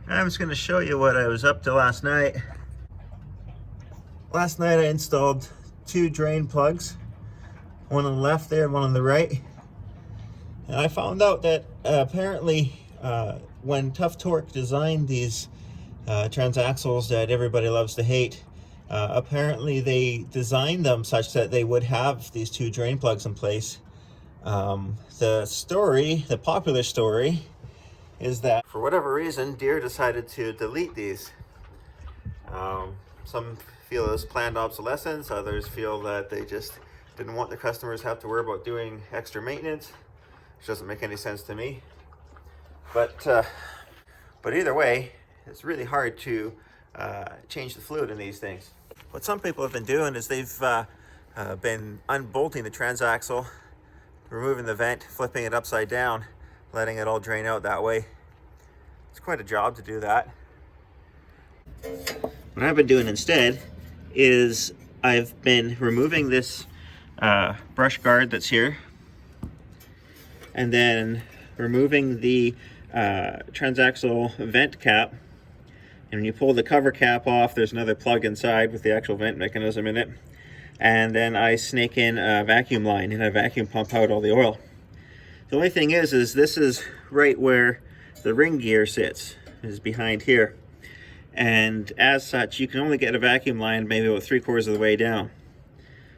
I'm just going to show you what I was up to last night. Last night I installed two drain plugs, one on the left there and one on the right. And I found out that apparently when Tufftorq designed these transaxles that everybody loves to hate, apparently they designed them such that they would have these two drain plugs in place. The popular story, is that for whatever reason, Deere decided to delete these. Some feel it was planned obsolescence, others feel that they just didn't want the customers to have to worry about doing extra maintenance, which doesn't make any sense to me. But either way, it's really hard to change the fluid in these things. What some people have been doing is they've been unbolting the transaxle, removing the vent, flipping it upside down, letting it all drain out that way. It's quite a job to do that. What I've been doing instead is I've been removing this brush guard that's here, and then removing the transaxle vent cap. And when you pull the cover cap off, there's another plug inside with the actual vent mechanism in it. And then I snake in a vacuum line and I vacuum pump out all the oil. The only thing is this is right where the ring gear sits, is behind here. And as such, you can only get a vacuum line maybe about 3/4 of the way down.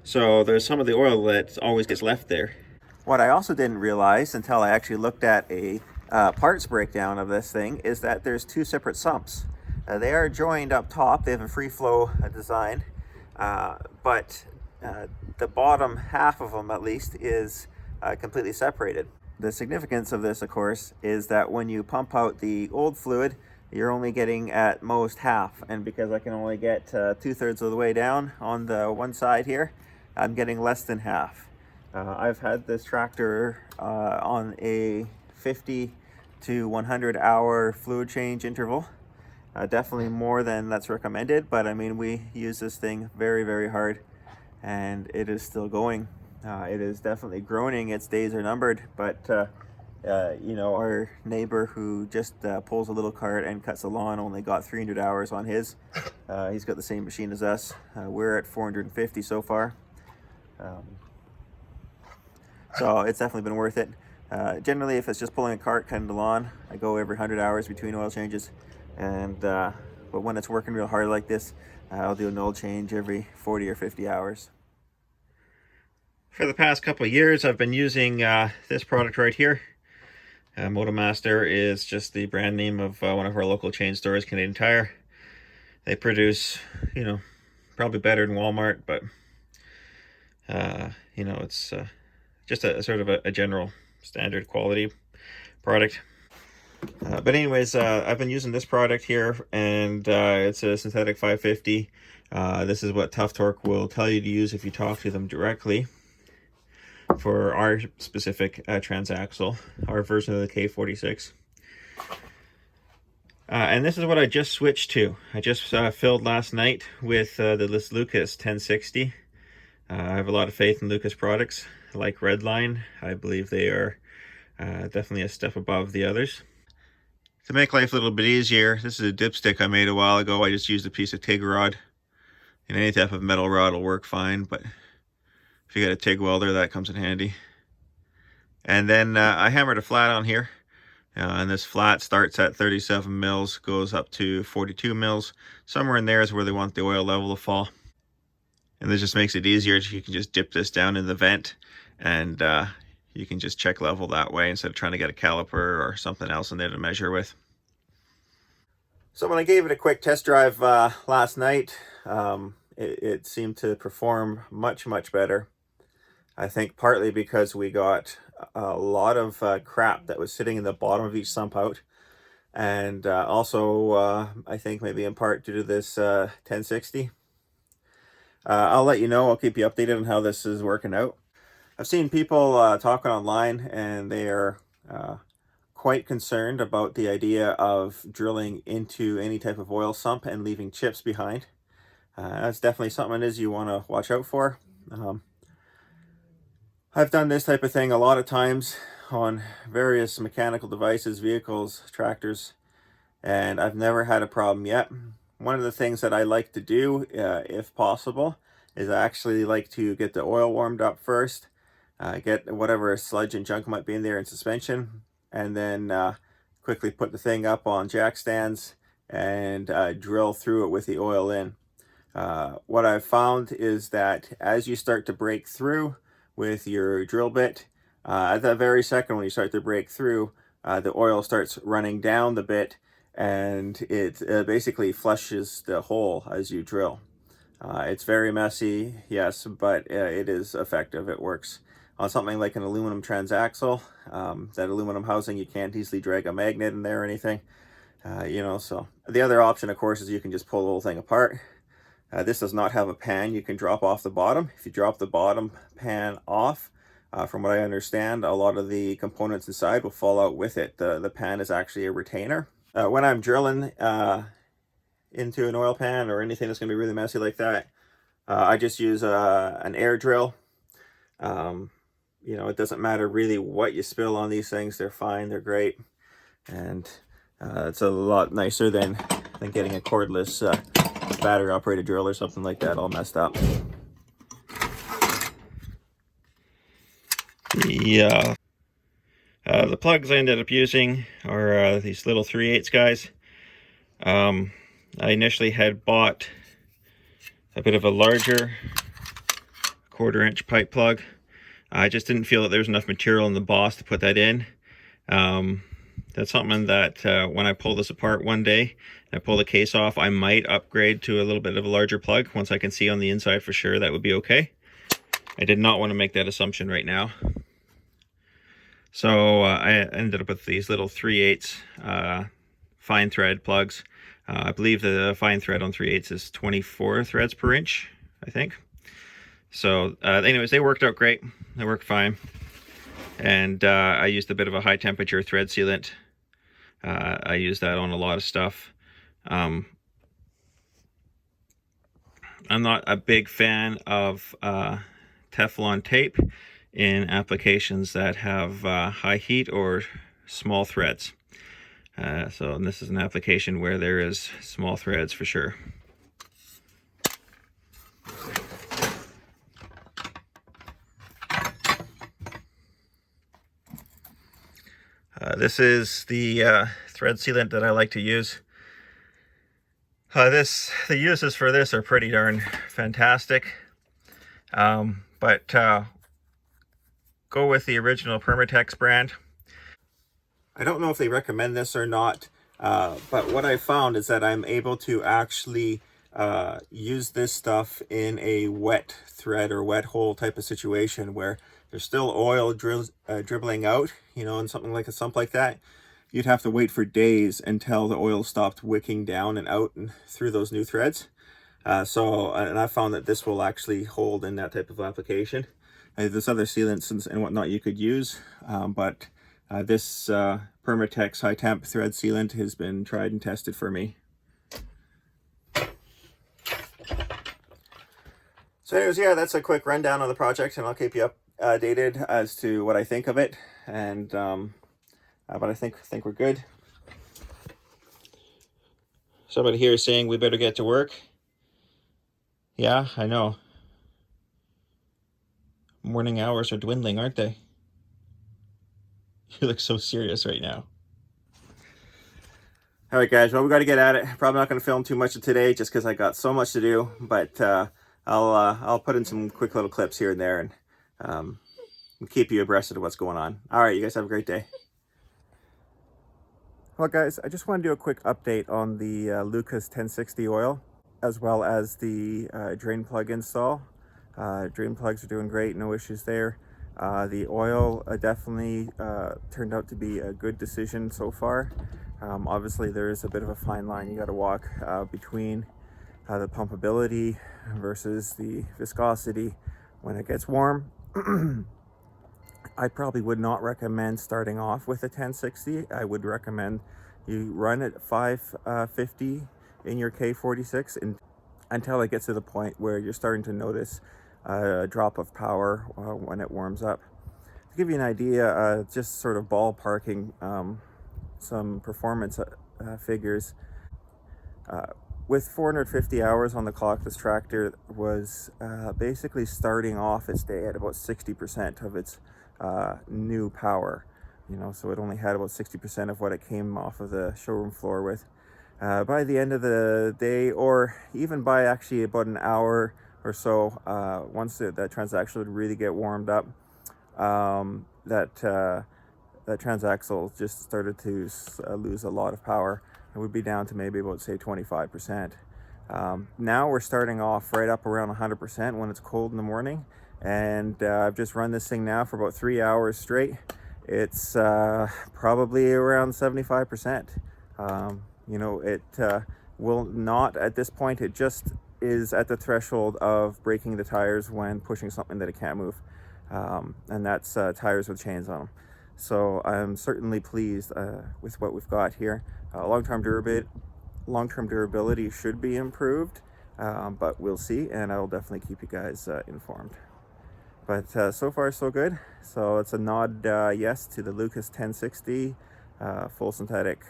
So there's some of the oil that always gets left there. What I also didn't realize until I actually looked at a parts breakdown of this thing is that there's two separate sumps. They are joined up top. They have a free flow design, but the bottom half of them at least is completely separated. The significance of this, of course, is that when you pump out the old fluid, you're only getting at most half, and because I can only get 2/3 of the way down on the one side here, I'm getting less than half. I've had this tractor on a 50 to 100 hour fluid change interval. Definitely more than that's recommended, but I mean, we use this thing very, very hard, and it is still going. It is definitely groaning. Its days are numbered, but you know, our neighbor who just pulls a little cart and cuts the lawn only got 300 hours on his. He's got the same machine as us. We're at 450 so far. So it's definitely been worth it. Generally, if it's just pulling a cart, cutting the lawn, I go every 100 hours between oil changes. And but when it's working real hard like this, I'll do an oil change every 40 or 50 hours. For the past couple of years, I've been using this product right here. Motomaster is just the brand name of one of our local chain stores, Canadian Tire. They produce, you know, probably better than Walmart, but you know, it's just a sort of a general standard quality product. But anyways, I've been using this product here, and it's a synthetic 550. This is what Tufftorq will tell you to use if you talk to them directly for our specific transaxle, our version of the K46. And this is what I just switched to. I just filled last night with the Lucas 1060. I have a lot of faith in Lucas products. Like Redline, I believe they are definitely a step above the others. To make life a little bit easier, this is a dipstick I made a while ago. I just used a piece of TIG rod. And any type of metal rod will work fine, but if you got a TIG welder, that comes in handy. And then I hammered a flat on here. And this flat starts at 37 mils, goes up to 42 mils. Somewhere in there is where they want the oil level to fall. And this just makes it easier. You can just dip this down in the vent, and you can just check level that way instead of trying to get a caliper or something else in there to measure with. So when I gave it a quick test drive last night, it seemed to perform much, much better. I think partly because we got a lot of crap that was sitting in the bottom of each sump out. And also, I think maybe in part due to this 1060. I'll let you know. I'll keep you updated on how this is working out. I've seen people talking online, and they are quite concerned about the idea of drilling into any type of oil sump and leaving chips behind. That's definitely something that you want to watch out for. I've done this type of thing a lot of times on various mechanical devices, vehicles, tractors, and I've never had a problem yet. One of the things that I like to do, if possible, is I actually like to get the oil warmed up first, get whatever sludge and junk might be in there in suspension, and then quickly put the thing up on jack stands and drill through it with the oil in. What I've found is that as you start to break through with your drill bit, at that very second when you start to break through, the oil starts running down the bit, and it basically flushes the hole as you drill. It's very messy, yes, but it is effective. It works. On something like an aluminum transaxle, that aluminum housing, you can't easily drag a magnet in there or anything. So the other option, of course, is you can just pull the whole thing apart. This does not have a pan you can drop off the bottom. If you drop the bottom pan off, from what I understand, a lot of the components inside will fall out with it. The pan is actually a retainer. When I'm drilling into an oil pan or anything that's going to be really messy like that, I just use an air drill. It doesn't matter really what you spill on these things. They're fine. They're great. And it's a lot nicer than getting a cordless battery operated drill or something like that all messed up. Yeah. The plugs I ended up using are these little 3/8 guys. I initially had bought a bit of a larger 1/4-inch pipe plug. I just didn't feel that there was enough material in the boss to put that in. That's something that when I pull this apart one day and I pull the case off, I might upgrade to a little bit of a larger plug. Once I can see on the inside for sure, that would be okay. I did not want to make that assumption right now. So I ended up with these little 3/8 fine thread plugs. I believe the fine thread on 3/8 is 24 threads per inch, I think. So anyways, they worked out great. They worked fine. And I used a bit of a high temperature thread sealant. I use that on a lot of stuff. I'm not a big fan of Teflon tape in applications that have high heat or small threads. So this is an application where there is small threads for sure. This is the thread sealant that I like to use. The uses for this are pretty darn fantastic, but go with the original Permatex brand. I don't know if they recommend this or not, but what I found is that I'm able to actually use this stuff in a wet thread or wet hole type of situation where there's still oil dribbling out, in something like a sump like that. You'd have to wait for days until the oil stopped wicking down and out and through those new threads. And I found that this will actually hold in that type of application. There's other sealants and whatnot you could use, but this Permatex high temp thread sealant has been tried and tested for me. So anyways, yeah, that's a quick rundown of the project, and I'll keep you updated as to what I think of it. And but I think we're good. Somebody here is saying we better get to work. Yeah, I know. Morning hours are dwindling, aren't they? You look so serious right now. All right, guys. Well, we got to get at it. Probably not going to film too much of today, just because I got so much to do. But I'll put in some quick little clips here and there, and keep you abreast of what's going on. All right, you guys have a great day. Well, guys, I just want to do a quick update on the Lucas 1060 oil, as well as the drain plug install. Drain plugs are doing great, no issues there. The oil definitely turned out to be a good decision so far. Obviously, there is a bit of a fine line you got to walk between the pumpability versus the viscosity when it gets warm. I probably would not recommend starting off with a 1060. I would recommend you run at 550 in your K46 until it gets to the point where you're starting to notice a drop of power when it warms up. To give you an idea, just sort of ballparking some performance figures. With 450 hours on the clock, this tractor was basically starting off its day at about 60% of its new power. You know, so it only had about 60% of what it came off of the showroom floor with. By the end of the day, or even by actually about an hour or so, once that transaxle would really get warmed up, that transaxle just started to lose a lot of power. It would be down to maybe about, say, 25%. Now we're starting off right up around 100% when it's cold in the morning, and I've just run this thing now for about 3 hours straight. It's probably around 75%. You know, it will not, at this point, it just is at the threshold of breaking the tires when pushing something that it can't move, and that's tires with chains on them. So I'm certainly pleased with what we've got here. Long-term durability should be improved, but we'll see, and I'll definitely keep you guys informed. But so far so good. So it's a nod yes to the Lucas 1060 full synthetic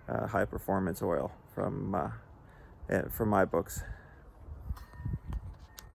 high performance oil from my books.